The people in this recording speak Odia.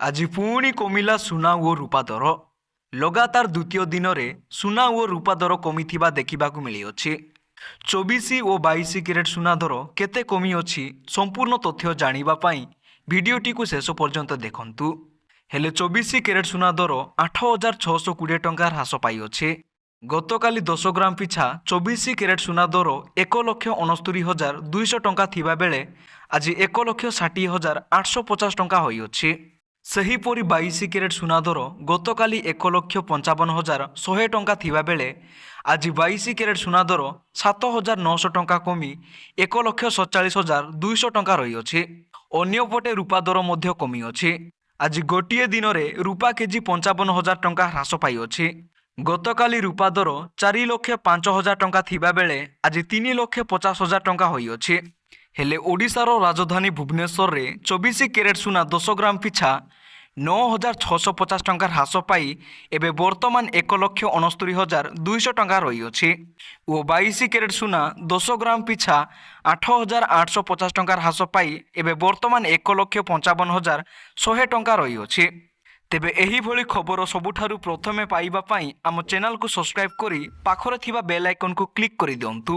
ଆଜି ପୁଣି କମିଲା ସୁନା ଓ ରୂପା ଦର। ଲଗାତାର ଦ୍ୱିତୀୟ ଦିନରେ ସୁନା ଓ ରୂପା ଦର କମିଥିବା ଦେଖିବାକୁ ମିଳିଅଛି। 24 ଓ 22 କ୍ୟାରେଟ୍ ସୁନା ଦର କେତେ କମିଅଛି ସମ୍ପୂର୍ଣ୍ଣ ତଥ୍ୟ ଜାଣିବା ପାଇଁ ଭିଡ଼ିଓଟିକୁ ଶେଷ ପର୍ଯ୍ୟନ୍ତ ଦେଖନ୍ତୁ। ହେଲେ 24 କ୍ୟାରେଟ୍ ସୁନା ଦର 8,620 ଟଙ୍କା ହ୍ରାସ ପାଇଅଛି। ଗତକାଲି 10 ଗ୍ରାମ ପିଛା 24 କ୍ୟାରେଟ୍ ସୁନା ଦର 1,69,200 ଟଙ୍କା ଥିବାବେଳେ ଆଜି 1,60,850 ଟଙ୍କା ହୋଇଅଛି। ସେହିପରି 22 କ୍ୟାରେଟ୍ ସୁନା ଦର ଗତକାଲି 1,55,100 ଟଙ୍କା ଥିବାବେଳେ ଆଜି 22 କ୍ୟାରେଟ୍ ସୁନା ଦର 7,900 ଟଙ୍କା କମି 1,47,200 ଟଙ୍କା ରହିଅଛି। ଅନ୍ୟପଟେ ରୂପା ଦର ମଧ୍ୟ କମିଅଛି। ଆଜି ଗୋଟିଏ ଦିନରେ ରୂପା କେଜି 55,000 ଟଙ୍କା ହ୍ରାସ ପାଇଅଛି। ଗତକାଲି ରୂପା ଦର 4,05,000 ଟଙ୍କା ଥିବାବେଳେ ଆଜି 3,50,000 ଟଙ୍କା ହୋଇଅଛି। ହେଲେ ଓଡ଼ିଶାର ରାଜଧାନୀ ଭୁବନେଶ୍ୱରରେ 24 କ୍ୟାରେଟ୍ ସୁନା 10 ଗ୍ରାମ ପିଛା 9,650 ଟଙ୍କା ହ୍ରାସ ପାଇ ଏବେ ବର୍ତ୍ତମାନ 1,69,200 ଟଙ୍କା ରହିଅଛି ଓ 22 କ୍ୟାରେଟ୍ ସୁନା 10 ଗ୍ରାମ ପିଛା 8,850 ଟଙ୍କା ହ୍ରାସ ପାଇ ଏବେ ବର୍ତ୍ତମାନ 1,55,100 ଟଙ୍କା ରହିଅଛି। ତେବେ ଏହିଭଳି ଖବର ସବୁଠାରୁ ପ୍ରଥମେ ପାଇବା ପାଇଁ ଆମ ଚ୍ୟାନେଲକୁ ସବସ୍କ୍ରାଇବ୍ କରି ପାଖରେ ଥିବା ବେଲ୍ ଆଇକନ୍କୁ କ୍ଲିକ୍ କରିଦିଅନ୍ତୁ।